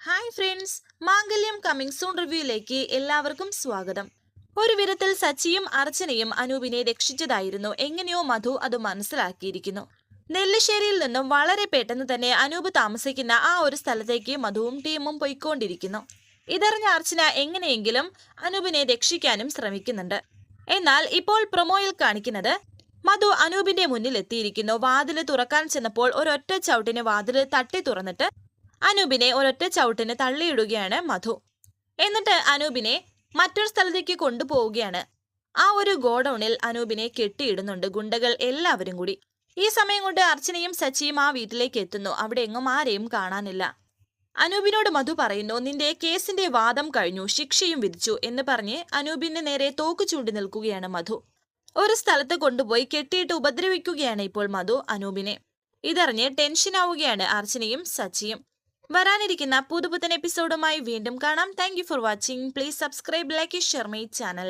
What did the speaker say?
Hi friends, മാംഗല്യം coming soon റിവ്യൂയിലേക്ക് എല്ലാവർക്കും സ്വാഗതം. ഒരു വിധത്തിൽ സച്ചിയും അർച്ചനയും അനൂപിനെ രക്ഷിച്ചതായിരുന്നു. എങ്ങനെയോ മധു അത് മനസ്സിലാക്കിയിരിക്കുന്നു. നെല്ലിശ്ശേരിയിൽ നിന്നും വളരെ പെട്ടെന്ന് തന്നെ അനൂപ് താമസിക്കുന്ന ആ ഒരു സ്ഥലത്തേക്ക് മധുവും ടീമും പോയിക്കൊണ്ടിരിക്കുന്നു. ഇതറിഞ്ഞ അർച്ചന എങ്ങനെയെങ്കിലും അനൂപിനെ രക്ഷിക്കാനും ശ്രമിക്കുന്നുണ്ട്. എന്നാൽ ഇപ്പോൾ പ്രൊമോയിൽ കാണിക്കുന്നത് മധു അനൂപിന്റെ മുന്നിൽ എത്തിയിരിക്കുന്നു. വാതില് തുറക്കാൻ ചെന്നപ്പോൾ ഒരൊറ്റ ചവിട്ടിന് വാതില് തട്ടി തുറന്നിട്ട് അനൂപിനെ ഒരൊറ്റ ചവിട്ടിന് തള്ളിയിടുകയാണ് മധു. എന്നിട്ട് അനൂപിനെ മറ്റൊരു സ്ഥലത്തേക്ക് കൊണ്ടുപോവുകയാണ്. ആ ഒരു ഗോഡൌണിൽ അനൂപിനെ കെട്ടിയിടുന്നുണ്ട് ഗുണ്ടകൾ എല്ലാവരും കൂടി. ഈ സമയം കൊണ്ട് അർച്ചനയും സച്ചിയും ആ വീട്ടിലേക്ക് എത്തുന്നു. അവിടെ എങ്ങും ആരെയും കാണാനില്ല. അനൂപിനോട് മധു പറയുന്നു, നിന്റെ കേസിന്റെ വാദം കഴിഞ്ഞു, ശിക്ഷയും വിധിച്ചു എന്ന് പറഞ്ഞ് അനൂപിന്റെ നേരെ തോക്ക് ചൂണ്ടി നിൽക്കുകയാണ് മധു. ഒരു സ്ഥലത്ത് കൊണ്ടുപോയി കെട്ടിയിട്ട് ഉപദ്രവിക്കുകയാണ് ഇപ്പോൾ മധു അനൂപിനെ. ഇതറിഞ്ഞ് ടെൻഷനാവുകയാണ് അർച്ചനയും സച്ചിയും. വരാനിരിക്കുന്ന പുതുപുത്തൻ എപ്പിസോഡുമായി വീണ്ടും കാണാം. Thank you for watching. Please subscribe, like, share my channel.